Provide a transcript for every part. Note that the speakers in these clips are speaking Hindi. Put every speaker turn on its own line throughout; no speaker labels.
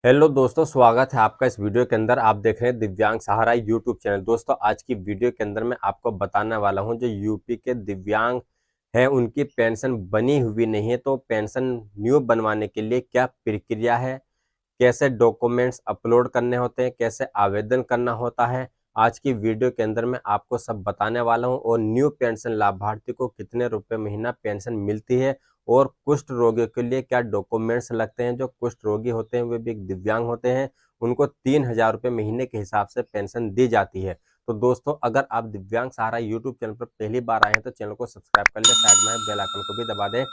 हेलो दोस्तों, स्वागत है आपका इस वीडियो के अंदर। आप देख रहे हैं दिव्यांग सहारा यूट्यूब चैनल। दोस्तों, आज की वीडियो के अंदर मैं आपको बताने वाला हूं, जो यूपी के दिव्यांग हैं उनकी पेंशन बनी हुई नहीं है, तो पेंशन न्यू बनवाने के लिए क्या प्रक्रिया है, कैसे डॉक्यूमेंट्स अपलोड करने होते हैं, कैसे आवेदन करना होता है। आज की वीडियो के अंदर मैं आपको सब बताने वाला हूं। और न्यू पेंशन लाभार्थी को कितने रुपए महीना पेंशन मिलती है, और कुष्ठ रोगियों के लिए क्या डॉक्यूमेंट्स लगते हैं। जो कुष्ठ रोगी होते हैं वे भी एक दिव्यांग होते हैं, उनको 3,000 रुपये महीने के हिसाब से पेंशन दी जाती है। तो दोस्तों, अगर आप दिव्यांग सहारा यूट्यूब चैनल पर पहली बार आए हैं तो चैनल को सब्सक्राइब कर ले, साइड में बेल आइकन को भी दबा दें।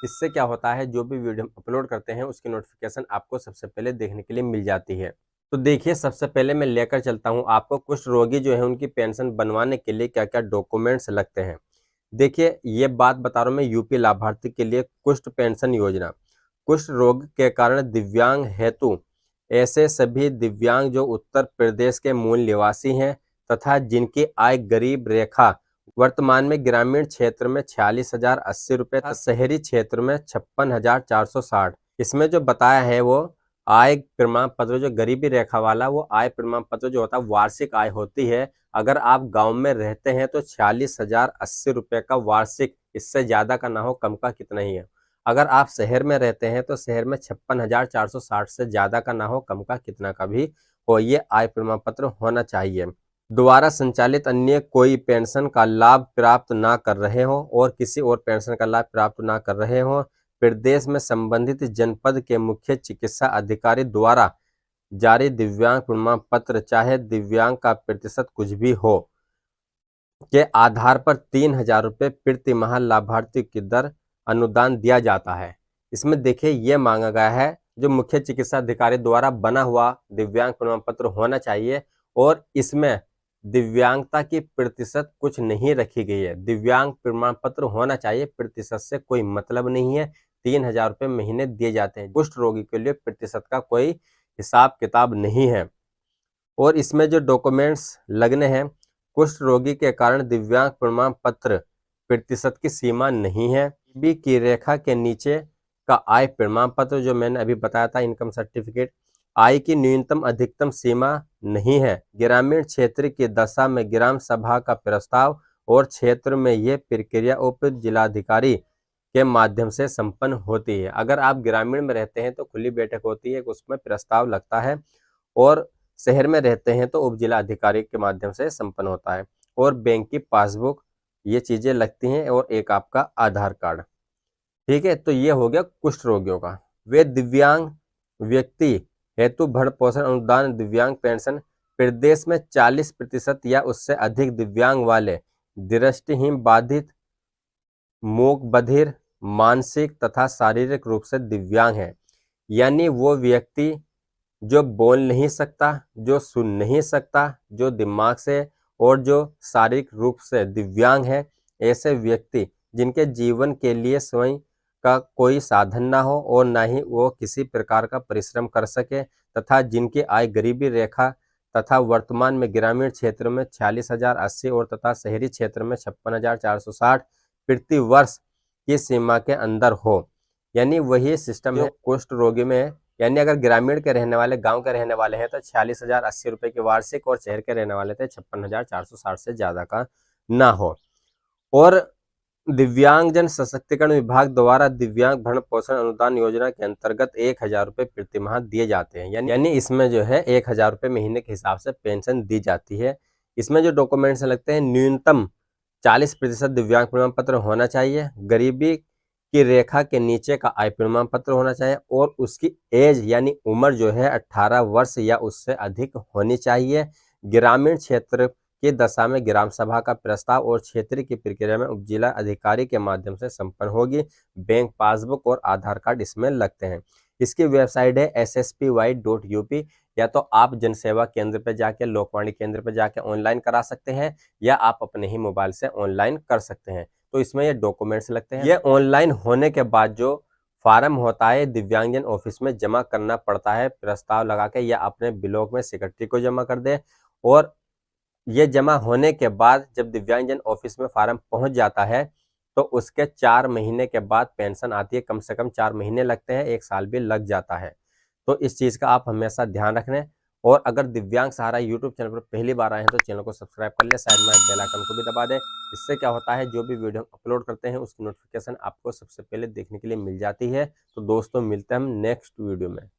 इससे क्या होता है, जो भी वीडियो हम अपलोड करते हैं उसकी नोटिफिकेशन आपको सबसे पहले देखने के लिए मिल जाती है। तो देखिए, सबसे पहले मैं लेकर चलता हूं आपको कुष्ठ रोगी जो है उनकी पेंशन बनवाने के लिए क्या क्या डॉक्यूमेंट्स लगते हैं। देखिए, ये बात बता रहा हूं मैं यूपी लाभार्थी के लिए। कुष्ठ पेंशन योजना, कुष्ठ रोग के कारण दिव्यांग हेतु ऐसे सभी दिव्यांग जो उत्तर प्रदेश के मूल निवासी हैं तथा जिनकी आय गरीब रेखा वर्तमान में ग्रामीण क्षेत्र में 46,080 रुपये, शहरी क्षेत्र में 56,460। इसमें जो बताया है वो आय प्रमाण पत्र, जो गरीबी रेखा वाला वो आय प्रमाण पत्र जो होता है वार्षिक आय होती है। अगर आप गांव में रहते हैं तो 46,080 रुपये का वार्षिक, इससे ज्यादा का ना हो, कम का कितना ही है। अगर आप शहर में रहते हैं तो शहर में 56,460 से ज्यादा का ना हो, कम का कितना का भी हो, ये आय प्रमाण पत्र होना चाहिए। द्वारा संचालित अन्य कोई पेंशन का लाभ प्राप्त ना कर रहे हो और किसी और पेंशन का लाभ प्राप्त ना कर रहे हो, प्रदेश में संबंधित जनपद के मुख्य चिकित्सा अधिकारी द्वारा जारी दिव्यांग प्रमाण पत्र, चाहे दिव्यांग का प्रतिशत कुछ भी हो, के आधार पर 3,000 रुपये प्रति माह लाभार्थी की दर अनुदान दिया जाता है। इसमें देखिए, ये मांगा गया है जो मुख्य चिकित्सा अधिकारी द्वारा बना हुआ दिव्यांग प्रमाण पत्र होना चाहिए, और इसमें दिव्यांगता की प्रतिशत कुछ नहीं रखी गई है। दिव्यांग प्रमाण पत्र होना चाहिए, प्रतिशत से कोई मतलब नहीं है। 3,000 रुपये महीने दिए जाते हैं। कुष्ठ रोगी के लिए प्रतिशत का कोई हिसाब किताब नहीं है। और इसमें जो डॉक्यूमेंट्स लगने हैं, कुष्ठ रोगी के कारण दिव्यांग प्रमाण पत्र प्रतिशत की सीमा नहीं है। गरीबी की रेखा के नीचे का आय प्रमाण पत्र, जो मैंने अभी बताया था, इनकम सर्टिफिकेट। आय की न्यूनतम अधिकतम सीमा नहीं है। ग्रामीण क्षेत्र की दशा में ग्राम सभा का प्रस्ताव और क्षेत्र में यह प्रक्रिया उप जिलाधिकारी के माध्यम से संपन्न होती है। अगर आप ग्रामीण में रहते हैं तो खुली बैठक होती है, उसमें प्रस्ताव लगता है, और शहर में रहते हैं तो उप जिला अधिकारी के माध्यम से संपन्न होता है। और बैंक की पासबुक, ये चीजें लगती हैं, और एक आपका आधार कार्ड। ठीक है, तो ये हो गया कुष्ठ रोगियों का। वे दिव्यांग व्यक्ति हेतु भरण पोषण अनुदान दिव्यांग पेंशन, प्रदेश में 40% या उससे अधिक दिव्यांग वाले दृष्टिहीन, बाधित, मूक बधिर, मानसिक तथा शारीरिक रूप से दिव्यांग है। यानी वो व्यक्ति जो बोल नहीं सकता, जो सुन नहीं सकता, जो दिमाग से और जो शारीरिक रूप से दिव्यांग है, ऐसे व्यक्ति जिनके जीवन के लिए स्वयं का कोई साधन ना हो और ना ही वो किसी प्रकार का परिश्रम कर सके, तथा जिनकी आय गरीबी रेखा तथा वर्तमान में ग्रामीण क्षेत्र में 46,080 और तथा शहरी क्षेत्र में 56,460 प्रति वर्ष की सीमा के अंदर हो। यानी वही सिस्टम है कुष्ठ रोगी में। यानी अगर ग्रामीण के रहने वाले, गांव के रहने वाले हैं तो 46,080 रुपये की वार्षिक, और शहर के रहने वाले थे 56,460 से ज्यादा का ना हो। और दिव्यांगजन सशक्तिकरण विभाग द्वारा दिव्यांग भरण पोषण अनुदान योजना के अंतर्गत 1,000 रुपये प्रति माह दिए जाते हैं। यानी इसमें जो है 1,000 रुपये महीने के हिसाब से पेंशन दी जाती है। इसमें जो डॉक्यूमेंट्स लगते हैं, न्यूनतम 40% दिव्यांग प्रमाण पत्र होना चाहिए, गरीबी की रेखा के नीचे का आय प्रमाण पत्र होना चाहिए, और उसकी एज यानी उम्र जो है 18 वर्ष या उससे अधिक होनी चाहिए। ग्रामीण क्षेत्र की दशा में ग्राम सभा का प्रस्ताव और क्षेत्र की प्रक्रिया में उपजिला अधिकारी के माध्यम से संपन्न होगी। बैंक पासबुक और आधार कार्ड इसमें लगते हैं। इसकी वेबसाइट है sspy.up, या तो आप जनसेवा केंद्र पर जाके, लोकवाणी केंद्र पर जाके ऑनलाइन करा सकते हैं, या आप अपने ही मोबाइल से ऑनलाइन कर सकते हैं। तो इसमें ये डॉक्यूमेंट्स लगते हैं। ये ऑनलाइन होने के बाद जो फार्म होता है दिव्यांगजन ऑफिस में जमा करना पड़ता है, प्रस्ताव लगा के, या अपने ब्लॉक में सेक्रेटरी को जमा कर दे। और ये जमा होने के बाद जब दिव्यांगजन ऑफिस में फार्म पहुंच जाता है तो उसके 4 महीने के बाद पेंशन आती है। कम से कम 4 महीने लगते हैं, 1 साल भी लग जाता है। तो इस चीज़ का आप हमेशा ध्यान रखें। और अगर दिव्यांग सहारा यूट्यूब चैनल पर पहली बार आए हैं तो चैनल को सब्सक्राइब कर ले, साइड में बेल आइकन को भी दबा दें। इससे क्या होता है, जो भी वीडियो हम अपलोड करते हैं उसकी नोटिफिकेशन आपको सबसे पहले देखने के लिए मिल जाती है। तो दोस्तों मिलते हैं हम नेक्स्ट वीडियो में।